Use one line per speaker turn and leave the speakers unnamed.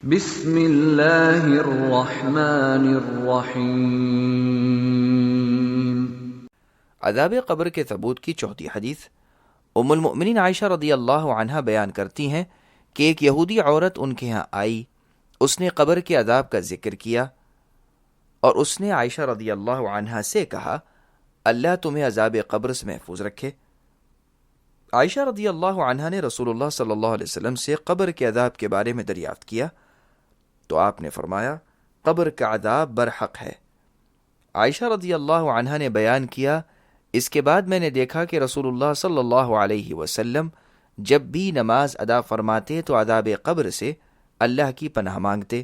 بسم اللہ الرحمن الرحیم۔
عذاب قبر کے ثبوت کی چوتھی حدیث۔ ام المؤمنین عائشہ رضی اللہ عنہا بیان کرتی ہیں کہ ایک یہودی عورت ان کے ہاں آئی، اس نے قبر کے عذاب کا ذکر کیا اور اس نے عائشہ رضی اللہ عنہا سے کہا اللہ تمہیں عذاب قبر سے محفوظ رکھے۔ عائشہ رضی اللہ عنہا نے رسول اللہ صلی اللہ علیہ وسلم سے قبر کے عذاب کے بارے میں دریافت کیا تو آپ نے فرمایا قبر کا عذاب برحق ہے۔ عائشہ رضی اللہ عنہا نے بیان کیا اس کے بعد میں نے دیکھا کہ رسول اللہ صلی اللہ علیہ وسلم جب بھی نماز ادا فرماتے تو عذاب قبر سے اللہ کی پناہ مانگتے۔